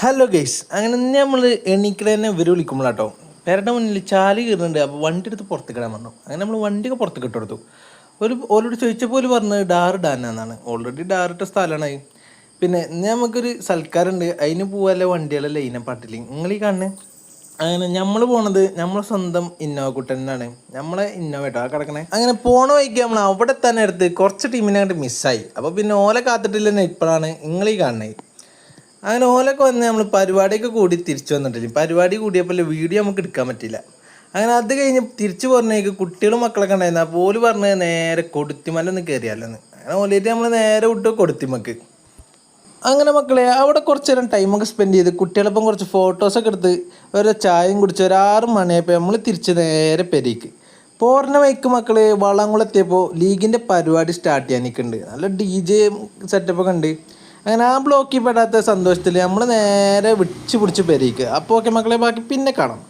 Hello guys, അങ്ങനെ നമ്മൾ എണീക്കൽ തന്നെ ഇവർ വിളിക്കുമ്പോഴാട്ടോ പേരുടെ മുന്നിൽ ചാല് കയറുന്നുണ്ട്. അപ്പോൾ വണ്ടി എടുത്ത് പുറത്തേക്ക് ഇടാൻ പറഞ്ഞു. അങ്ങനെ നമ്മൾ വണ്ടിയൊക്കെ പുറത്തേക്ക് ഇട്ട് കൊടുത്തു. ഓരോട് ചോദിച്ചപ്പോൾ പറഞ്ഞത് ഡാറിടാനാണ്. ഓൾറെഡി ഡാറിട്ട സ്ഥലമാണ്. പിന്നെ നമുക്കൊരു സൽക്കാരമുണ്ട്, അതിന് പോകാല്ലേ വണ്ടികളെ ലൈന പാട്ടിൽ നിങ്ങൾ ഈ കാണുന്നത്. അങ്ങനെ നമ്മൾ പോണത് നമ്മളെ സ്വന്തം ഇന്നോവ കുട്ടനാണ്. നമ്മളെ ഇന്നോവ കേട്ടോ ആ കിടക്കണേ. അങ്ങനെ പോണ വൈകി നമ്മൾ അവിടെ തന്നെ എടുത്ത് കുറച്ച് ടീമിനെ കണ്ട് മിസ്സായി. അപ്പോൾ പിന്നെ ഓല കാത്തിട്ടില്ല, ഇപ്പോഴാണ് നിങ്ങൾ ഈ കാണുന്നത്. അങ്ങനെ ഓലൊക്കെ വന്ന് നമ്മൾ പരിപാടിയൊക്കെ കൂടി തിരിച്ചു വന്നിട്ടില്ല. പരിപാടി കൂടിയപ്പോൾ വീഡിയോ നമുക്ക് എടുക്കാൻ പറ്റില്ല. അങ്ങനെ അത് കഴിഞ്ഞ് തിരിച്ചു പറഞ്ഞേക്ക് കുട്ടികളും മക്കളൊക്കെ ഉണ്ടായിരുന്നു. അപ്പോൾ ഓല് പറഞ്ഞ് നേരെ കൊടുത്തിമല ഒന്ന് കയറിയാലോന്ന്. അങ്ങനെ ഓലേറ്റ് നമ്മൾ നേരെ വിട്ടു കൊടുത്തിമക്ക്. അങ്ങനെ മക്കളെ അവിടെ കുറച്ച് നേരം ടൈമൊക്കെ സ്പെൻഡ് ചെയ്ത് കുട്ടികളൊപ്പം കുറച്ച് ഫോട്ടോസൊക്കെ എടുത്ത് ഓരോ ചായയും കുടിച്ച് ഒരു 6 മണിയായപ്പോൾ നമ്മൾ തിരിച്ച് നേരെ പെരേക്ക് പോരണ വൈക്ക്. മക്കള് വളംകുളെത്തിയപ്പോൾ ലീഗിൻ്റെ പരിപാടി സ്റ്റാർട്ട് ചെയ്യാൻ നിൽക്കുന്നുണ്ട്. നല്ല DJ സെറ്റപ്പൊക്കെ ഉണ്ട്. അങ്ങനെ ആ ബ്ലോക്കിൽ പെടാത്ത സന്തോഷത്തിൽ നമ്മൾ നേരെ വിളിച്ച് പിടിച്ച് പെരേക്ക്. അപ്പോൾ ഓക്കെ മക്കളെ, ബാക്കി പിന്നെ കാണാം.